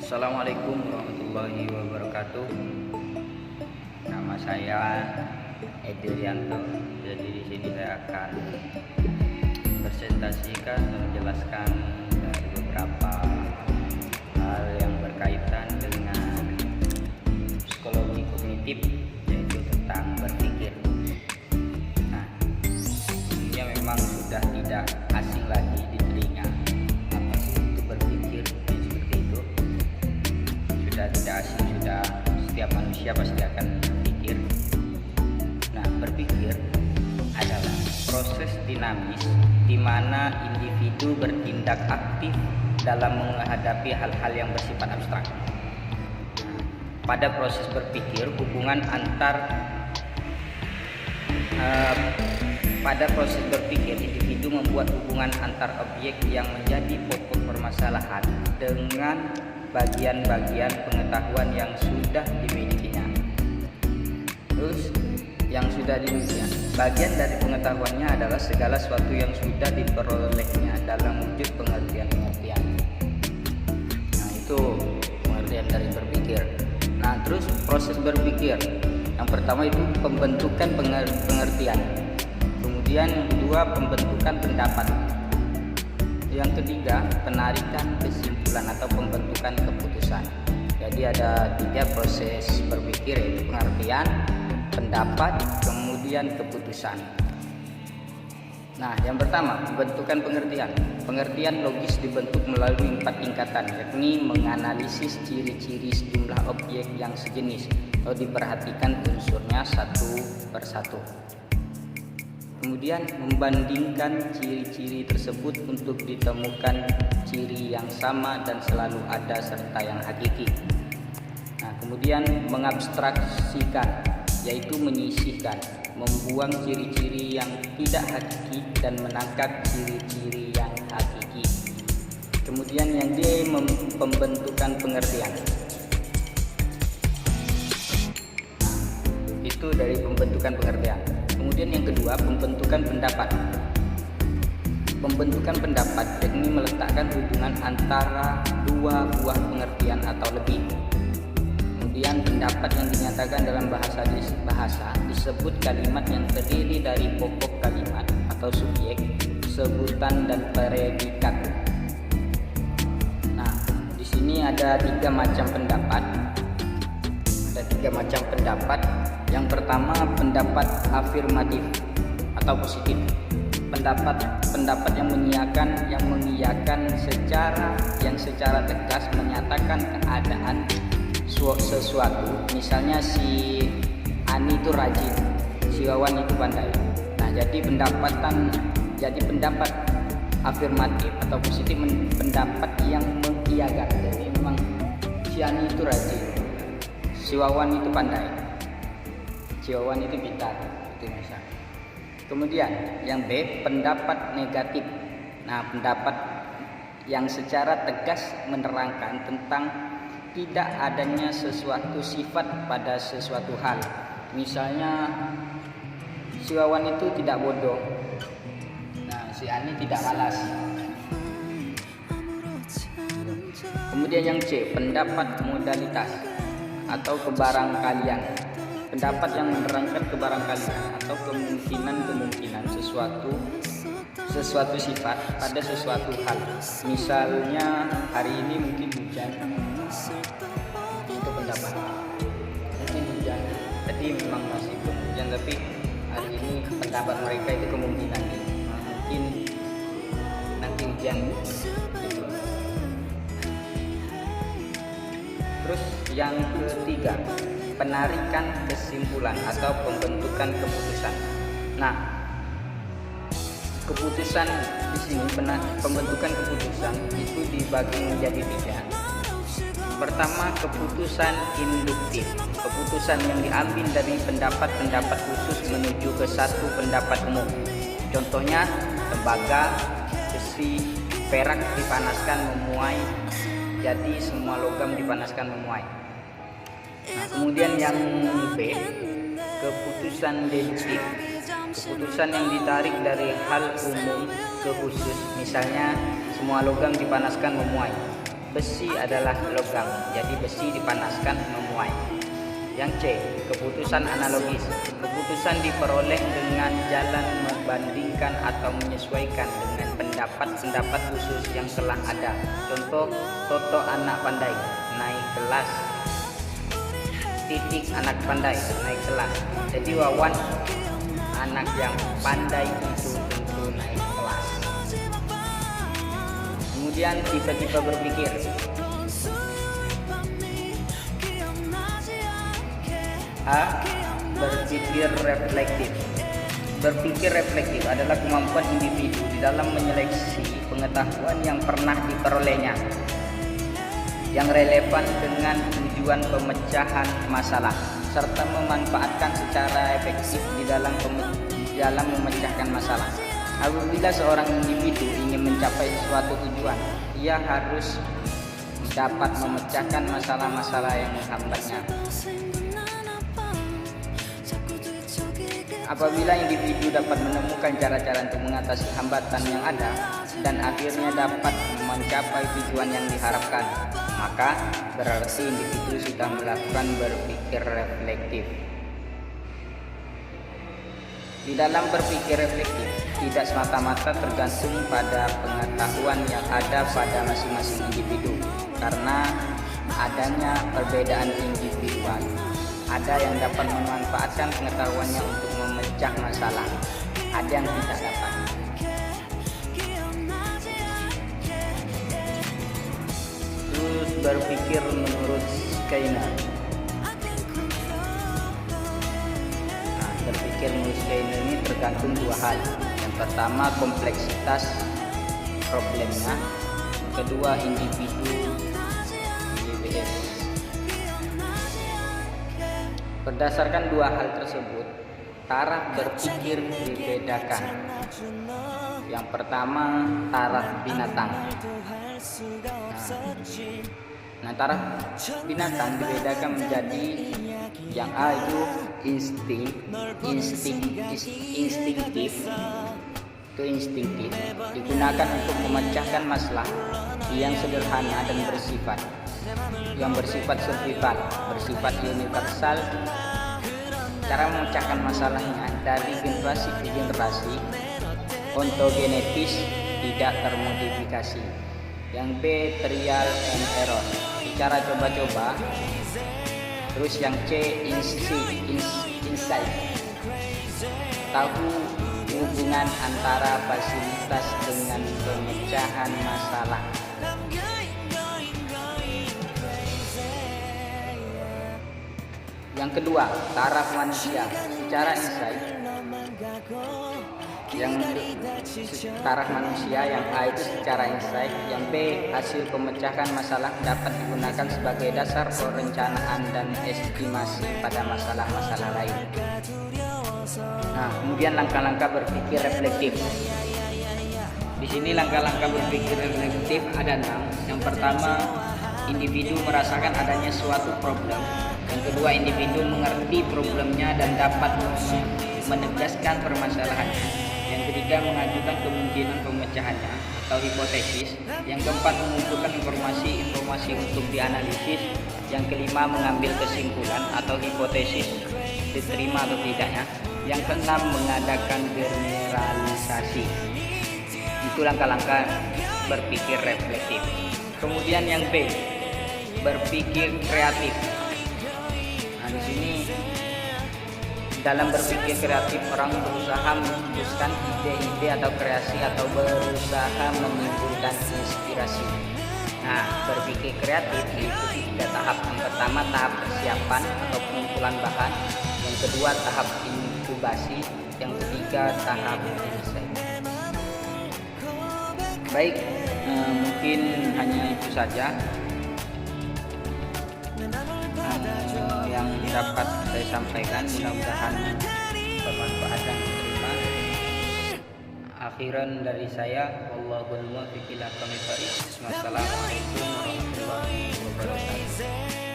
Assalamualaikum warahmatullahi wabarakatuh. Nama saya Edi Rianto. Jadi di sini saya akan presentasikan dan menjelaskan dari beberapa hal yang berkaitan dengan psikologi kognitif, yaitu tentang berpikir. Nah, ini memang sudah tidak asing lagi di telinga. Apa sih itu berpikir? Seperti itu sudah tidak asing, sudah setiap manusia pasti akan berpikir. Nah, berpikir adalah proses dinamis di mana individu bertindak aktif dalam menghadapi hal-hal yang bersifat abstrak. Pada proses berpikir, pada proses berpikir, individu membuat hubungan antar objek yang menjadi pokok permasalahan dengan bagian-bagian pengetahuan yang sudah dimilikinya. Terus yang sudah dimilikinya, bagian dari pengetahuannya adalah segala sesuatu yang sudah diperolehnya dalam wujud pengertian-pengertian. Nah, itu pengertian dari berpikir. Nah, terus proses berpikir, yang pertama itu pembentukan pengertian, kemudian yang kedua pembentukan pendapat, yang ketiga penarikan kesimpulan atau pembentukan keputusan. Jadi ada 3 proses berpikir, yaitu pengertian, pendapat, kemudian keputusan. Nah, yang pertama pembentukan pengertian. Pengertian logis dibentuk melalui 4 tingkatan, yakni menganalisis ciri-ciri sejumlah objek yang sejenis lalu diperhatikan unsurnya satu persatu. Kemudian membandingkan ciri-ciri tersebut untuk ditemukan ciri yang sama dan selalu ada serta yang hakiki. Nah, kemudian mengabstraksikan, yaitu menyisihkan, membuang ciri-ciri yang tidak hakiki dan menangkap ciri-ciri yang hakiki. Kemudian yang D, pembentukan pengertian. Nah, itu dari pembentukan pengertian. Kemudian yang kedua, pembentukan pendapat. Pembentukan pendapat yakni meletakkan hubungan antara 2 buah pengertian atau lebih. Kemudian pendapat yang dinyatakan dalam bahasa disebut kalimat yang terdiri dari pokok kalimat atau subjek, sebutan, dan predikat. Nah, di sini ada 3 macam pendapat. Ada 3 macam pendapat. Yang pertama, pendapat afirmatif atau positif. Pendapat yang mengiyakan secara tegas menyatakan keadaan sesuatu. Misalnya si Ani itu rajin, si Wawan itu pandai. Nah, jadi pendapat afirmatif atau positif, pendapat yang mengiyakan. Jadi memang si Ani itu rajin, si Wawan itu pandai, si Wawan itu pintar, itu misalnya. Kemudian yang B, pendapat negatif. Nah, pendapat yang secara tegas menerangkan tentang tidak adanya sesuatu sifat pada sesuatu hal. Misalnya si Wawan itu tidak bodoh. Nah, si Ani tidak malas. Kemudian yang C, pendapat modalitas atau kebarangkalian. Pendapat yang menerangkan kebarangkalian atau kemungkinan sesuatu sifat pada sesuatu hal. Misalnya hari ini mungkin hujan. Itu pendapat. Mungkin hujan. Tadi memang masih belum hujan, tapi hari ini pendapat mereka itu kemungkinan mungkin nanti hujan. Gitu. Terus yang ketiga, penarikan kesimpulan atau pembentukan keputusan. Nah, keputusan di sini, pembentukan keputusan itu dibagi menjadi 3. Pertama, keputusan induktif. Keputusan yang diambil dari pendapat-pendapat khusus menuju ke satu pendapat umum. Contohnya, tembaga, besi, perak dipanaskan memuai, jadi semua logam dipanaskan memuai. Nah, kemudian yang B, keputusan deduktif. Keputusan yang ditarik dari hal umum ke khusus. Misalnya semua logam dipanaskan memuai. besi adalah logam, jadi besi dipanaskan memuai. Yang C, keputusan analogis. Keputusan diperoleh dengan jalan membandingkan atau menyesuaikan dengan pendapat-pendapat khusus yang telah ada. Contoh, Toto anak pandai naik kelas. Titik anak pandai naik kelas. Jadi Wawan anak yang pandai itu tentu naik kelas. Kemudian tiba-tiba berpikir. A. Berpikir reflektif. Berpikir reflektif adalah kemampuan individu di dalam menyeleksi pengetahuan yang pernah diperolehnya yang relevan dengan tujuan pemecahan masalah serta memanfaatkan secara efektif di dalam memecahkan masalah. Apabila seorang individu ingin mencapai suatu tujuan, ia harus dapat memecahkan masalah-masalah yang menghambatnya. Apabila individu dapat menemukan cara-cara untuk mengatasi hambatan yang ada dan akhirnya dapat mencapai tujuan yang diharapkan, maka berarti individu sudah melakukan berpikir reflektif. Di dalam berpikir reflektif, tidak semata-mata tergantung pada pengetahuan yang ada pada masing-masing individu, karena adanya perbedaan individual. Ada yang dapat memanfaatkan pengetahuannya untuk memecah masalah, ada yang tidak dapat. Terus berpikir menurut Skinner. Berpikir menurut Skinner ini tergantung dua hal. Yang pertama, kompleksitas problemnya. Yang kedua, individu GBS. Berdasarkan dua hal tersebut, taraf berpikir dibedakan. Yang pertama, taraf binatang. Nah, taraf binatang dibedakan menjadi yang A itu instinktif, digunakan untuk memecahkan masalah yang sederhana dan bersifat survival, bersifat universal. Cara memecahkan masalahnya dari generasi ke generasi, ontogenetis, tidak termodifikasi. Yang B, trial and error, cara coba-coba. Terus yang C, insight, tahu hubungan antara fasilitas dengan pemecahan masalah. Yang kedua, taraf manusia, secara insight. Yang taraf manusia, yang A itu secara insight. Yang B, hasil pemecahan masalah dapat digunakan sebagai dasar perencanaan dan estimasi pada masalah-masalah lain. Nah, kemudian langkah-langkah berpikir reflektif. Di sini langkah-langkah berpikir reflektif ada 6. Yang pertama, individu merasakan adanya suatu problem. Yang kedua, individu mengerti problemnya dan dapat menegaskan permasalahannya. Yang ketiga, mengajukan kemungkinan pemecahannya atau hipotesis. Yang keempat, mengumpulkan informasi untuk dianalisis. Yang kelima, mengambil kesimpulan atau hipotesis diterima atau tidaknya. Yang keenam, mengadakan generalisasi. Itu langkah-langkah berpikir reflektif. Kemudian yang B, berpikir kreatif. Nah, di sini dalam berpikir kreatif, orang berusaha memutuskan ide-ide atau kreasi atau berusaha menimbulkan inspirasi. Nah, berpikir kreatif diikuti 3 tahap. Yang pertama, tahap persiapan atau pengumpulan bahan. Yang kedua, tahap inkubasi. Yang ketiga, tahap insight. Baik, mungkin hanya itu saja yang dapat saya sampaikan. Mudah-mudahan bermanfaat dan diterima. Akhiran dari saya, wallahul muwaffiq ila aqwamit thoriq. Wassalamualaikum warahmatullahi wabarakatuh.